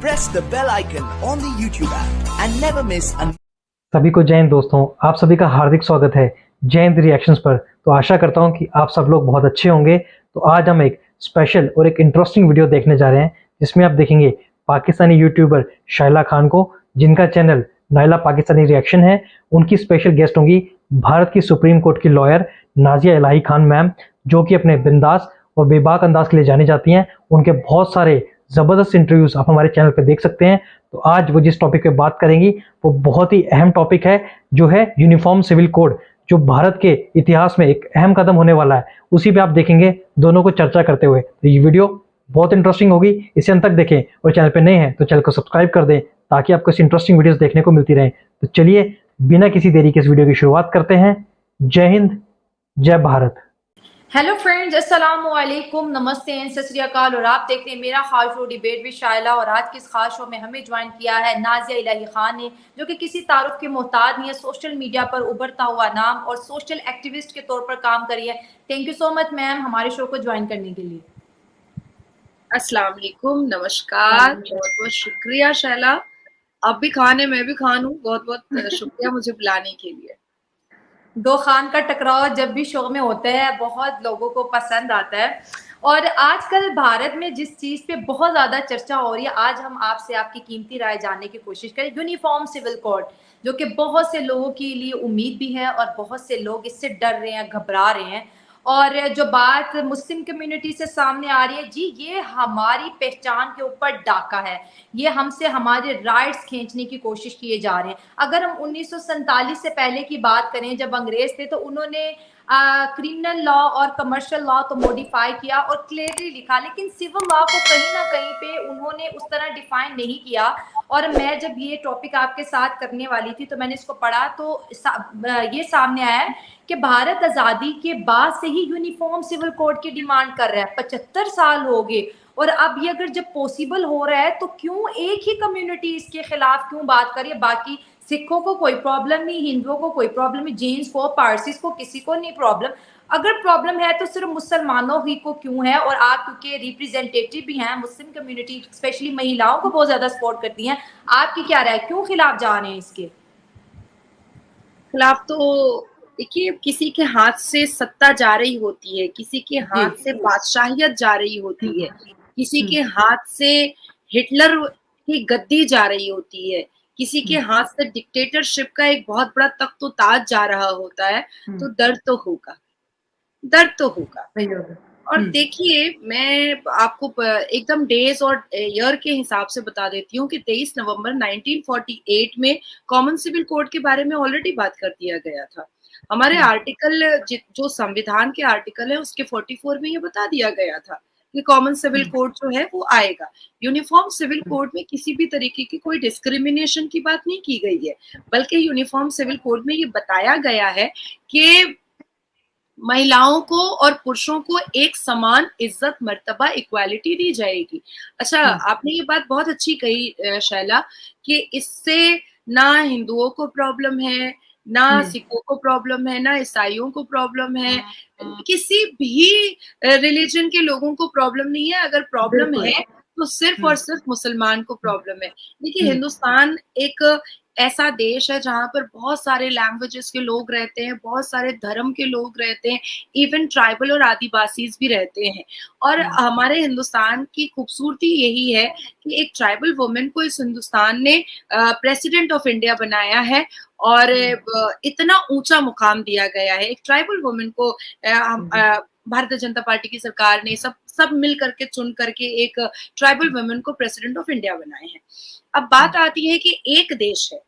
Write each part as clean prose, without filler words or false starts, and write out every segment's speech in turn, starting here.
press the bell icon on the YouTube app and never miss an सभी को जय हिंद दोस्तों, आप सभी का हार्दिक स्वागत है जय हिंद रिएक्शंस पर। तो आशा करता हूं कि आप सब लोग बहुत अच्छे होंगे। तो आज हम एक स्पेशल और एक इंटरेस्टिंग वीडियो देखने जा रहे हैं जिसमें आप देखेंगे पाकिस्तानी यूट्यूबर शाइला खान को, जिनका चैनल नाइला पाकिस्तानी रिएक्शन है। उनकी स्पेशल गेस्ट होंगी भारत की सुप्रीम कोर्ट की लॉयर नाजिया इलाही खान मैम, जो कि अपने बिंदास और बेबाक अंदाज के लिए जानी जाती हैं। उनके बहुत सारे ज़बरदस्त इंटरव्यूज़ आप हमारे चैनल पे देख सकते हैं। तो आज वो जिस टॉपिक पे बात करेंगी वो बहुत ही अहम टॉपिक है, जो है यूनिफॉर्म सिविल कोड, जो भारत के इतिहास में एक अहम कदम होने वाला है। उसी पे आप देखेंगे दोनों को चर्चा करते हुए। तो ये वीडियो बहुत इंटरेस्टिंग होगी, इसे अंत तक देखें और चैनल पे नए हैं तो चैनल को सब्सक्राइब कर दें ताकि आपको इस इंटरेस्टिंग वीडियोस देखने को मिलती रहें। तो चलिए बिना किसी देरी के इस वीडियो की शुरुआत करते हैं। जय हिंद, जय भारत। हेलो फ्रेंड्स, अस्सलाम वालेकुम, नमस्ते एंड सत श्री अकाल। और आप देख रहे हैं मेरा खास शो डिबेट विद शाइला। और आज के इस खास शो में हमें ज्वाइन किया है नाजिया इलाही खान ने, जो कि किसी तारुफ के मोहताज नहीं है, सोशल मीडिया पर उभरता हुआ नाम और सोशल एक्टिविस्ट के तौर पर काम करी है। Thank you so much ma'am हमारे शो को ज्वाइन करने के लिए। अस्सलाम वालेकुम, नमस्कार, बहुत बहुत शुक्रिया शाइला। आप भी खान है, मैं भी खान हूँ, बहुत बहुत शुक्रिया मुझे बुलाने के लिए। दो खान का टकराव जब भी शो में होता है बहुत लोगों को पसंद आता है। और आजकल भारत में जिस चीज़ पे बहुत ज़्यादा चर्चा हो रही है, आज हम आपसे आपकी कीमती राय जानने की कोशिश करें। यूनिफॉर्म सिविल कोड, जो कि बहुत से लोगों के लिए उम्मीद भी है और बहुत से लोग इससे डर रहे हैं, घबरा रहे हैं। और जो बात मुस्लिम कम्युनिटी से सामने आ रही है, जी ये हमारी पहचान के ऊपर डाका है, ये हमसे हमारे राइट्स खींचने की कोशिश किए जा रहे हैं। अगर हम 1947 से पहले की बात करें, जब अंग्रेज थे, तो उन्होंने क्रिमिनल लॉ और कमर्शियल लॉ तो मॉडिफाई किया और क्लियरली लिखा, लेकिन सिविल लॉ को कहीं ना कहीं पे उन्होंने उस तरह डिफाइन नहीं किया। और मैं जब ये टॉपिक आपके साथ करने वाली थी तो मैंने इसको पढ़ा, तो ये सामने आया है कि भारत आज़ादी के बाद से ही यूनिफॉर्म सिविल कोड की डिमांड कर रहा है। 75 साल हो गए और अब ये अगर जब पॉसिबल हो रहा है तो क्यों एक ही कम्युनिटी इसके खिलाफ क्यों बात कर रही है? बाकी सिखों को कोई प्रॉब्लम नहीं, हिंदुओं को कोई प्रॉब्लम नहीं, जैन्स को, पारसीस को, किसी को नहीं प्रॉब्लम। अगर प्रॉब्लम है तो सिर्फ मुसलमानों ही को क्यों है? और आप क्योंकि रिप्रेजेंटेटिव भी हैं, मुस्लिम कम्युनिटी स्पेशली महिलाओं को बहुत ज्यादा सपोर्ट करती हैं, आपकी क्या राय, क्यों खिलाफ जा रहे हैं इसके खिलाफ? तो देखिए, किसी के हाथ से सत्ता जा रही होती है, किसी के हाथ से बादशाहियत जा रही होती है, किसी के हाथ से हिटलर की गद्दी जा रही होती है, किसी के हाथ से डिक्टेटरशिप का एक बहुत बड़ा तख्त ताज जा रहा होता है। तो दर्द तो होगा, दर्द तो होगा। और देखिए, मैं आपको एकदम डेज और ईयर के हिसाब से बता देती हूँ कि 23 नवंबर 1948 में कॉमन सिविल कोड के बारे में ऑलरेडी बात कर दिया गया था। हमारे आर्टिकल, जो संविधान के आर्टिकल है, उसके 44 में ये बता दिया गया था कि कॉमन सिविल कोड जो है वो आएगा। यूनिफॉर्म सिविल कोड में किसी भी तरीके की कोई डिस्क्रिमिनेशन की बात नहीं की गई है, बल्कि यूनिफॉर्म सिविल कोड में ये बताया गया है कि महिलाओं को और पुरुषों को एक समान इज्जत, मर्तबा, इक्वालिटी दी जाएगी। अच्छा, आपने ये बात बहुत अच्छी कही शाइला कि इससे ना हिंदुओं को प्रॉब्लम है, ना सिखों को प्रॉब्लम है, ना ईसाइयों को प्रॉब्लम है, किसी भी रिलीजन के लोगों को प्रॉब्लम नहीं है। अगर प्रॉब्लम है तो सिर्फ और सिर्फ मुसलमान को प्रॉब्लम है। देखिए, हिंदुस्तान एक ऐसा देश है जहां पर बहुत सारे लैंग्वेजेस के लोग रहते हैं, बहुत सारे धर्म के लोग रहते हैं, इवन ट्राइबल और आदिवासीज भी रहते हैं। और हमारे हिंदुस्तान की खूबसूरती यही है कि एक ट्राइबल वुमेन को इस हिंदुस्तान ने प्रेसिडेंट ऑफ इंडिया बनाया है और इतना ऊंचा मुकाम दिया गया है। एक ट्राइबल वुमेन को भारतीय जनता पार्टी की सरकार ने सब मिल करके चुन करके एक ट्राइबल वुमेन को प्रेसिडेंट ऑफ इंडिया बनाए हैं। अब बात आती है कि एक देश है,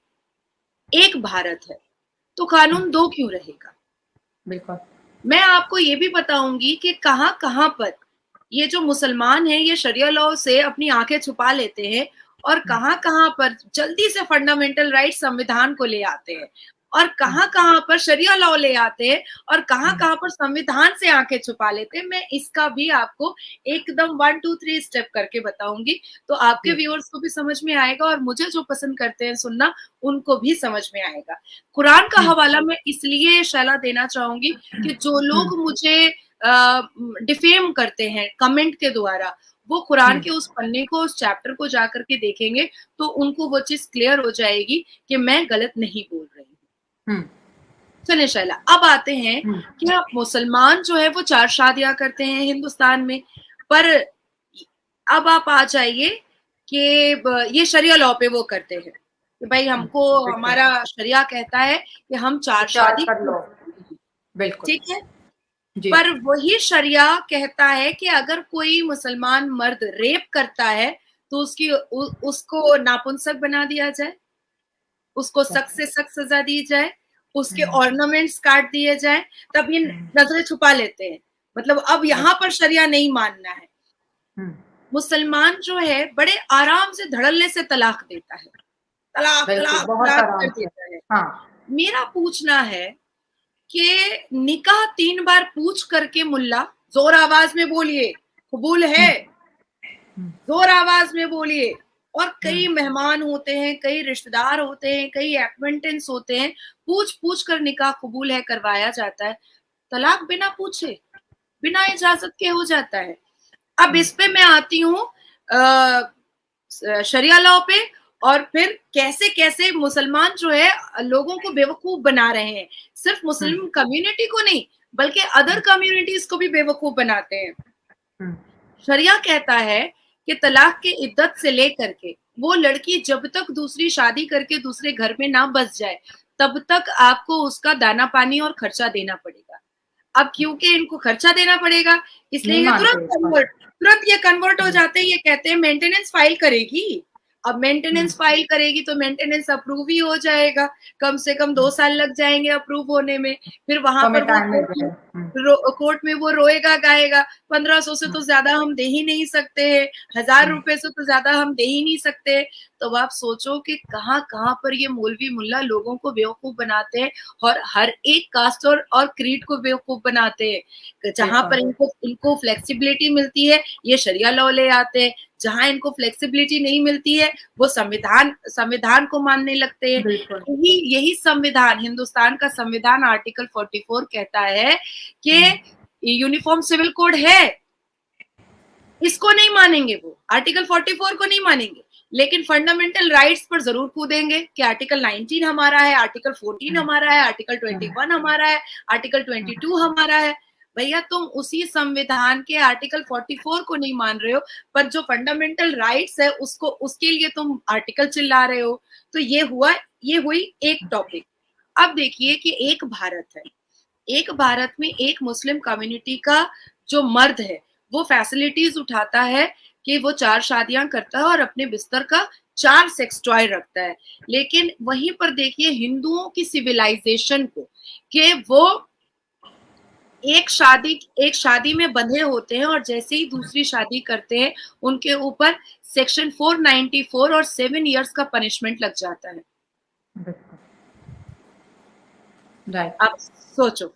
एक भारत है, तो कानून दो क्यों रहेगा? बिल्कुल। मैं आपको ये भी बताऊंगी कि कहाँ कहाँ पर ये जो मुसलमान हैं ये शरिया लॉ से अपनी आंखें छुपा लेते हैं और कहाँ कहाँ पर जल्दी से फंडामेंटल राइट संविधान को ले आते हैं और कहाँ कहाँ पर शरिया लॉ ले आते हैं और कहाँ कहाँ पर संविधान से आंखें छुपा लेते हैं। मैं इसका भी आपको एकदम 1 2 3 स्टेप करके बताऊंगी, तो आपके व्यूअर्स को भी समझ में आएगा और मुझे जो पसंद करते हैं सुनना उनको भी समझ में आएगा। कुरान का हवाला मैं इसलिए शाइला देना चाहूंगी कि जो लोग मुझे डिफेम करते हैं कमेंट के द्वारा, वो कुरान के उस पन्ने को, उस चैप्टर को जाकर के देखेंगे तो उनको वो चीज क्लियर हो जाएगी कि मैं गलत नहीं बोल रही हूँ। चलिए शैला, अब आते हैं कि आप मुसलमान जो है वो 4 शादियां करते हैं हिंदुस्तान में, पर अब आप आ जाइए कि ये शरिया लॉ पे वो करते हैं कि भाई हमको हमारा शरिया कहता है कि हम 4 शादी कर लो, बिल्कुल ठीक है। जी। पर वही शरिया कहता है कि अगर कोई मुसलमान मर्द रेप करता है तो उसको नापुंसक बना दिया जाए, उसको सख्त से सख्त सजा दी जाए, उसके ऑर्नामेंट्स काट दिए जाए, तब ये नजरें छुपा लेते हैं। मतलब अब यहाँ पर शरिया नहीं मानना है। मुसलमान जो है बड़े आराम से धड़ल्ले से तलाक देता है, तलाक तलाक तलाक कर देता है। हाँ। मेरा पूछना है कि निकाह 3 बार पूछ करके मुल्ला, जोर आवाज में बोलिए, कबूल है, जोर आवाज में बोलिए। और कई मेहमान होते हैं, कई रिश्तेदार होते हैं, कई एक्वेंटेंस होते हैं, पूछ पूछ कर निकाह कबूल है करवाया जाता है। तलाक बिना पूछे, बिना इजाजत के हो जाता है। अब इस पे मैं आती हूँ शरिया लॉ पे, और फिर कैसे कैसे मुसलमान जो है लोगों को बेवकूफ बना रहे हैं। सिर्फ मुस्लिम कम्युनिटी को नहीं बल्कि अदर कम्युनिटीज को भी बेवकूफ बनाते हैं। शरिया कहता है कि तलाक के इद्दत से लेकर के वो लड़की जब तक दूसरी शादी करके दूसरे घर में ना बस जाए तब तक आपको उसका दाना पानी और खर्चा देना पड़ेगा। अब क्योंकि इनको खर्चा देना पड़ेगा इसलिए ये तुरंत ये कन्वर्ट हो जाते हैं। ये कहते हैं मेंटेनेंस फाइल करेगी। अब मेंटेनेंस फाइल करेगी तो मेंटेनेंस अप्रूव ही हो जाएगा, कम से कम 2 साल लग जाएंगे अप्रूव होने में। फिर वहां पर वो कोर्ट में वो रोएगा गाएगा, 1500 से तो ज्यादा हम दे ही नहीं सकते हैं, 1000 रुपए से तो ज्यादा हम दे ही नहीं सकते। तो आप सोचो कि कहाँ कहाँ पर ये मौलवी मुल्ला लोगों को बेवकूफ बनाते हैं और हर एक कास्ट और क्रीड को बेवकूफ बनाते हैं। जहां पर इनको फ्लेक्सिबिलिटी मिलती है ये शरिया लॉ ले आते हैं, जहां इनको फ्लेक्सिबिलिटी नहीं मिलती है वो संविधान को मानने लगते हैं। यही संविधान, हिंदुस्तान का संविधान आर्टिकल 44 कहता है कि यूनिफॉर्म सिविल कोड है, इसको नहीं मानेंगे, वो आर्टिकल 44 को नहीं मानेंगे, लेकिन फंडामेंटल राइट्स पर जरूर कूदेंगे कि आर्टिकल 19 हमारा है, आर्टिकल 14 हमारा है, आर्टिकल 21 हमारा है, आर्टिकल 22 हमारा है। भैया तुम उसी संविधान के आर्टिकल 44 को नहीं मान रहे हो, पर जो फंडामेंटल राइट्स है उसके लिए तुम आर्टिकल चिल्ला रहे हो। तो ये हुई एक टॉपिक। अब देखिए कि एक भारत है, एक भारत में एक मुस्लिम कम्युनिटी का जो मर्द है वो फैसिलिटीज उठाता है कि वो 4 शादियां करता है और अपने बिस्तर का 4 सेक्स टॉय रखता है। लेकिन वहीं पर देखिए हिंदुओं की सिविलाइजेशन को कि वो एक शादी में बंधे होते हैं और जैसे ही दूसरी शादी करते हैं उनके ऊपर सेक्शन 494 और 7 इयर्स का पनिशमेंट लग जाता है। राइट। आप सोचो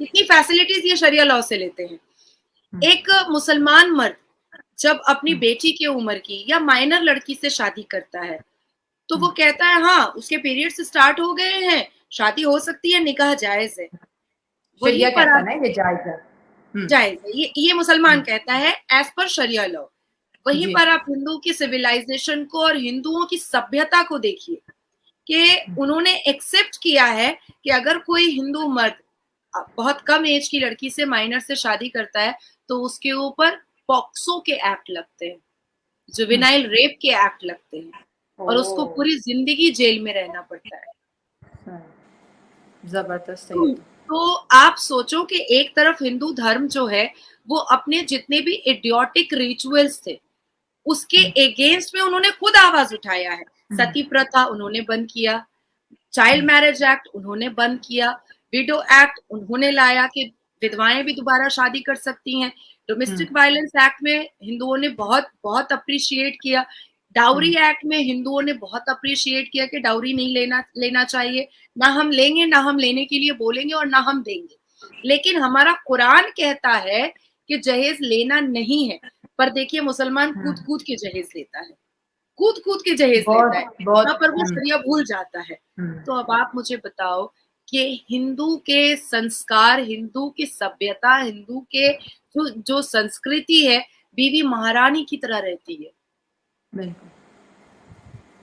कितनी फैसिलिटीज ये शरिया लॉ से लेते हैं। एक मुसलमान मर्द जब अपनी बेटी की उम्र की या माइनर लड़की से शादी करता है तो वो कहता है हाँ उसके पीरियड्स स्टार्ट हो गए हैं, शादी हो सकती है, निकाह जायज है। शरिया कहता है ये जायज है, जायज है, ये मुसलमान कहता है एज पर शरिया लॉ। वहीं पर आप हिंदू की सिविलाइजेशन को और हिंदुओं की सभ्यता को देखिए कि उन्होंने एक्सेप्ट किया है कि अगर कोई हिंदू मर्द बहुत कम एज की लड़की से माइनर से शादी करता है तो उसके ऊपर पॉक्सो के एक्ट लगते हैं, जुवेनाइल रेप के एक्ट लगते हैं और उसको पूरी जिंदगी जेल में रहना पड़ता है। जबरदस्त। तो आप सोचो कि एक तरफ हिंदू धर्म जो है वो अपने जितने भी इडियोटिक रिचुअल्स थे उसके अगेंस्ट में उन्होंने खुद आवाज उठाया है। सती प्रथा उन्होंने बंद किया, चाइल्ड मैरिज एक्ट उन्होंने बंद किया, विडो एक्ट उन्होंने लाया कि विधवाएं भी दोबारा शादी कर सकती हैं, डोमेस्टिक वायलेंस एक्ट में हिंदुओं ने बहुत बहुत अप्रिशिएट किया, डाउरी एक्ट में हिंदुओं ने बहुत अप्रिशिएट किया कि डाउरी नहीं लेना चाहिए, ना हम लेंगे, ना हम लेने के लिए बोलेंगे और ना हम देंगे। लेकिन हमारा कुरान कहता है कि जहेज लेना नहीं है, पर देखिए मुसलमान कूद कूद के जहेज लेता है, कूद कूद के जहेज लेता है, वहां पर वो शरिया भूल जाता है। तो अब आप मुझे बताओ कि हिंदू के संस्कार, हिंदू की सभ्यता, हिंदू के जो संस्कृति है, बीवी महारानी की तरह रहती है। बिल्कुल।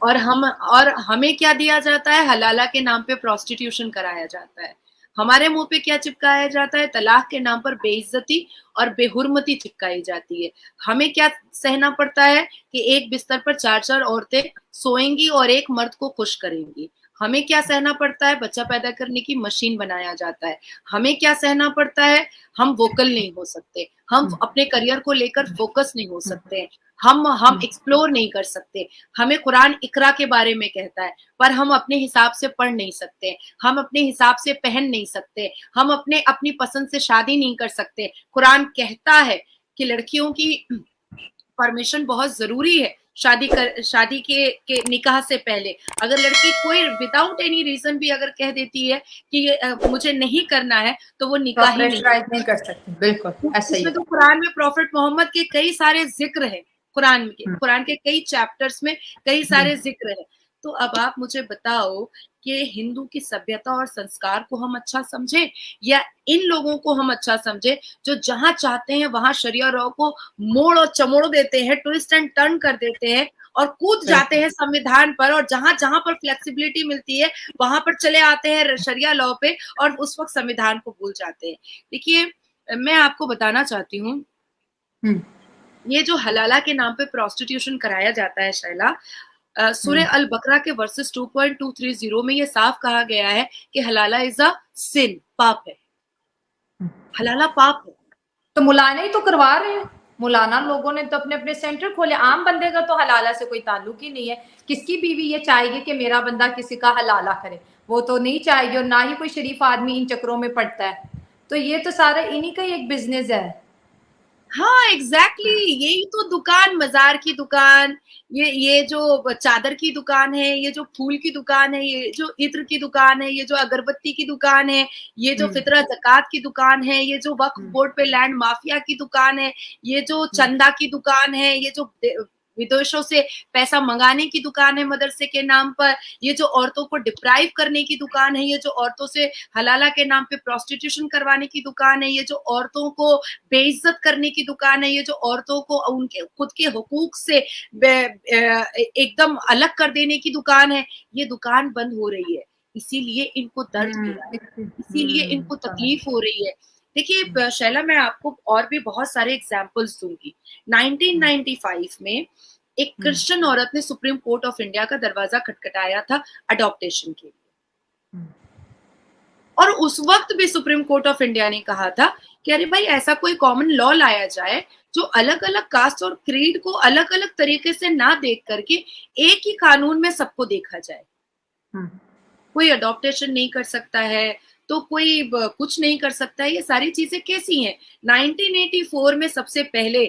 और हमें क्या दिया जाता है? हलाला के नाम पे प्रोस्टिट्यूशन कराया जाता है। हमारे मुंह पे क्या चिपकाया जाता है? तलाक के नाम पर बेइज्जती और बेहुरमती चिपकाई जाती है। हमें क्या सहना पड़ता है कि एक बिस्तर पर 4-4 औरतें सोएंगी और एक मर्द को खुश करेंगी। हमें क्या सहना पड़ता है? बच्चा पैदा करने की मशीन बनाया जाता है। हमें क्या सहना पड़ता है? हम वोकल नहीं हो सकते, हम अपने करियर को लेकर फोकस नहीं हो सकते, हम एक्सप्लोर नहीं कर सकते। हमें कुरान इकरा के बारे में कहता है, पर हम अपने हिसाब से पढ़ नहीं सकते, हम अपने हिसाब से पहन नहीं सकते, हम अपनी पसंद से शादी नहीं कर सकते। कुरान कहता है कि लड़कियों की परमिशन बहुत जरूरी है शादी के निकाह से पहले। अगर लड़की कोई विदाउट एनी रीजन भी अगर कह देती है कि मुझे नहीं करना है, तो वो निकाह ही नहीं कर सकती। बिल्कुल ऐसा ही इसमें तो कुरान में प्रॉफिट मोहम्मद के कई सारे जिक्र है, कुरान के कई चैप्टर्स में कई सारे जिक्र है। तो अब आप मुझे बताओ कि हिंदू की सभ्यता और संस्कार को हम अच्छा समझे, या इन लोगों को हम अच्छा समझे जो जहां चाहते हैं वहां शरिया लॉ को मोड़ और चमोड़ देते हैं, ट्विस्ट एंड टर्न कर देते हैं और कूद जाते हैं संविधान पर, और जहां जहां पर फ्लेक्सिबिलिटी मिलती है वहां पर चले आते हैं शरिया लॉ पे, और उस वक्त संविधान को भूल जाते हैं। देखिए, मैं आपको बताना चाहती हूँ, ये जो हलाला के नाम पे प्रोस्टिट्यूशन कराया जाता है शैला, सूरह अल बकरा के वर्सेस 2.230 में ये साफ कहा गया है कि हलाला इज अ सिन, पाप है। हलाला पाप है। तो मुलाना ही तो करवा रहे हैं। मुलाना लोगों ने तो अपने अपने सेंटर खोले। आम बंदे का तो हलाला से कोई ताल्लुक ही नहीं है। किसकी बीवी ये चाहेगी कि मेरा बंदा किसी का हलाला करे? वो तो नहीं चाहेगी, और ना ही कोई शरीफ आदमी इन चक्रों में पड़ता है। तो ये तो सारा इन्हीं का ही एक बिजनेस है। हाँ एग्जैक्टली, यही तो दुकान, मजार की दुकान, ये जो चादर की दुकान है, ये जो फूल की दुकान है, ये जो इत्र की दुकान है, ये जो अगरबत्ती की दुकान है, ये जो फितरा ज़कात की दुकान है, ये जो वक्फ बोर्ड पे लैंड माफिया की दुकान है, ये जो चंदा की दुकान है, ये जो विदेशों से पैसा मंगाने की दुकान है मदरसे के नाम पर, ये जो औरतों को डिप्राइव करने की दुकान है, ये जो औरतों से हलाला के नाम पे प्रोस्टिट्यूशन करवाने की दुकान है, ये जो औरतों को बेइज्जत करने की दुकान है, ये जो औरतों को उनके खुद के हुकूक से एकदम अलग कर देने की दुकान है, ये दुकान बंद हो रही है। इसीलिए इनको दर्द हो रहा है, इसीलिए इनको तकलीफ हो रही है। देखिए शैला, मैं आपको और भी बहुत सारे एग्जाम्पल्स दूंगी। 1995 में एक क्रिश्चियन औरत ने सुप्रीम कोर्ट ऑफ इंडिया का दरवाजा खटखटाया था अडॉप्टेशन के लिए, और उस वक्त भी सुप्रीम कोर्ट ऑफ इंडिया ने कहा था कि अरे भाई, ऐसा कोई कॉमन लॉ लाया जाए जो अलग अलग कास्ट और क्रीड को अलग अलग तरीके से ना देख करके एक ही कानून में सबको देखा जाए। कोई अडॉप्टेशन नहीं कर सकता है तो कोई कुछ नहीं कर सकता है। ये सारी चीजें कैसी हैं? 1984 में सबसे पहले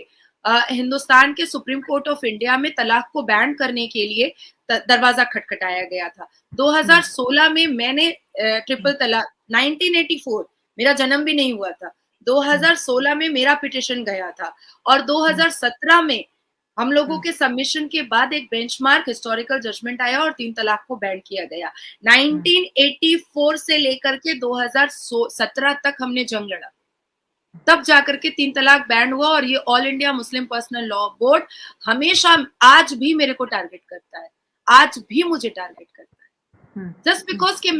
हिंदुस्तान के सुप्रीम कोर्ट ऑफ इंडिया में तलाक को बैन करने के लिए दरवाजा खटखटाया गया था। 2016 में मैंने ट्रिपल तलाक, 1984 मेरा जन्म भी नहीं हुआ था, 2016 में मेरा पिटिशन गया था, और 2017 में हम लोगों के सबमिशन के बाद एक बेंचमार्क हिस्टोरिकल जजमेंट आया और 3 तलाक को बैन किया गया। 1984 से लेकर के 2017 तक हमने जंग लड़ा, तब जाकर के 3 तलाक बैन हुआ। और ये all India Muslim personal law board हमेशा, आज भी मेरे को टारगेट करता है, आज भी मुझे टारगेट करता है, जस्ट बिकॉज कि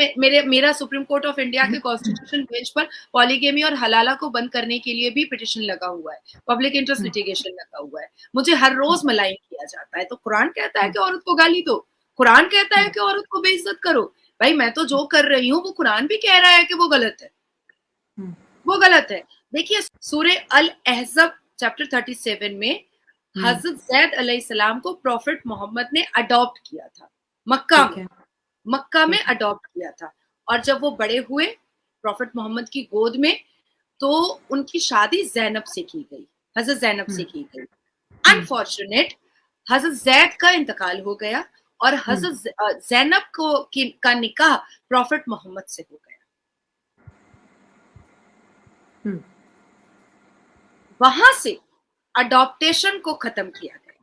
मेरा सुप्रीम कोर्ट ऑफ इंडिया के कॉन्स्टिट्यूशन बेंच पर पॉलीगेमी और हलाला को बंद करने के लिए भी पिटिशन लगा हुआ है, पब्लिक इंटरेस्ट लिटिगेशन लगा हुआ है। मुझे हर रोज मलाई किया जाता है। तो कुरान कहता है कि औरत को गाली दो, कुरान कहता है कि औरत को बेइज्जत करो। भाई, मैं तो जो कर रही हूँ वो कुरान भी कह रहा है कि वो गलत है, वो गलत है। देखिए, सूरह अल अहज़ब चैप्टर 37 में हजरत ज़ैद अलैहिस्सलाम को प्रॉफिट मोहम्मद ने अडॉप्ट किया था, मक्का में अडॉप्ट किया था। और जब वो बड़े हुए प्रॉफिट मोहम्मद की गोद में, तो उनकी शादी ज़ैनब से की गई, हजरत ज़ैनब से की गई। अनफॉर्चुनेट हजरत ज़ैद का इंतकाल हो गया और हजरत ज़ैनब का निकाह प्रॉफिट मोहम्मद से हो गया। वहां से अडॉप्टेशन को खत्म किया गया।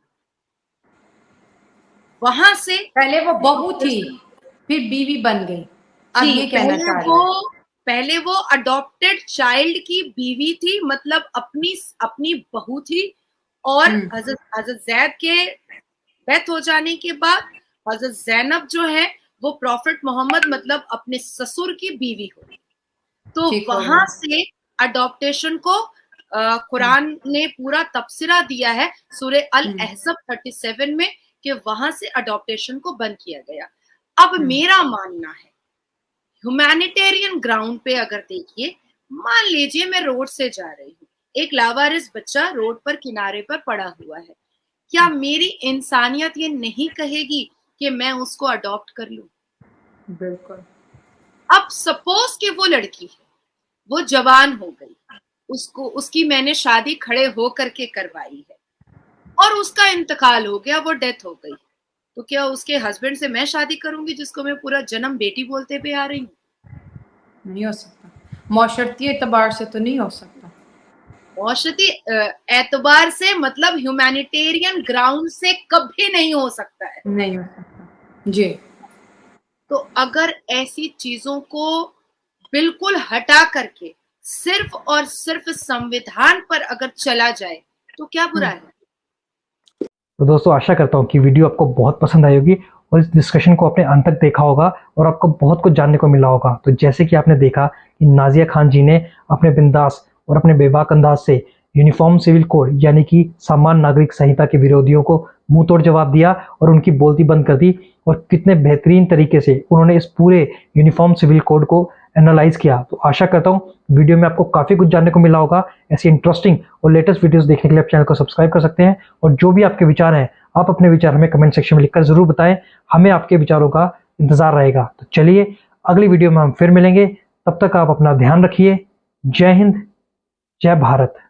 वहां से पहले वो बहू थी, फिर बीवी बन गई, आप जी, ये कहना चाह रहे हैं? पहले वो अडॉप्टेड चाइल्ड की बीवी थी, मतलब अपनी बहू थी। और हजरत जैद के डेथ हो जाने के बाद हजरत जैनब जो है वो प्रॉफिट मोहम्मद मतलब अपने ससुर की बीवी हुई। तो ठीक हो वहां गया। से अडॉप्टेशन को कुरान ने पूरा तबसरा दिया है सूरे अल अहज़ब 37 में, कि वहां से अडॉप्टेशन को बंद किया गया। अब मेरा मानना है, ह्यूमैनिटेरियन ग्राउंड पे अगर देखिए, मान लीजिए मैं रोड से जा रही हूँ, एक लावारिस बच्चा रोड पर किनारे पर पड़ा हुआ है, क्या मेरी इंसानियत ये नहीं कहेगी कि मैं उसको अडॉप्ट कर लूं? बिल्कुल। अब सपोज कि वो लड़की है, वो जवान हो गई, उसकी मैंने शादी खड़े होकर के करवाई है और उसका इंतकाल हो गया, वो डेथ हो गई, तो क्या उसके हस्बैंड से मैं शादी करूंगी जिसको मैं पूरा जन्म बेटी बोलते पे आ रही हूँ? नहीं हो सकता, मौशरती एतबार से तो नहीं हो सकता। मौशरती एतबार से मतलब ह्यूमैनिटेरियन ग्राउंड से कभी नहीं हो सकता है। नहीं हो सकता जी। तो अगर ऐसी चीजों को बिल्कुल हटा करके सिर्फ और सिर्फ संविधान पर अगर चला जाए तो क्या बुरा है? तो दोस्तों आशा करता हूँ कि वीडियो आपको बहुत पसंद आई होगी और इस डिस्कशन को आपने अंत तक देखा होगा और आपको बहुत कुछ जानने को मिला होगा। तो जैसे कि आपने देखा कि नाजिया खान जी ने अपने बिंदास और अपने बेबाक अंदाज से यूनिफॉर्म सिविल कोड यानी कि समान नागरिक संहिता के विरोधियों को मुंह तोड़ जवाब दिया और उनकी बोलती बंद कर दी, और कितने बेहतरीन तरीके से उन्होंने इस पूरे यूनिफॉर्म सिविल कोड को एनालाइज किया। तो आशा करता हूँ वीडियो में आपको काफ़ी कुछ जानने को मिला होगा। ऐसी इंटरेस्टिंग और लेटेस्ट वीडियोस देखने के लिए आप चैनल को सब्सक्राइब कर सकते हैं, और जो भी आपके विचार हैं आप अपने विचार हमें कमेंट सेक्शन में लिखकर जरूर बताएं, हमें आपके विचारों का इंतजार रहेगा। तो चलिए अगली वीडियो में हम फिर मिलेंगे, तब तक आप अपना ध्यान रखिए। जय हिंद, जय भारत।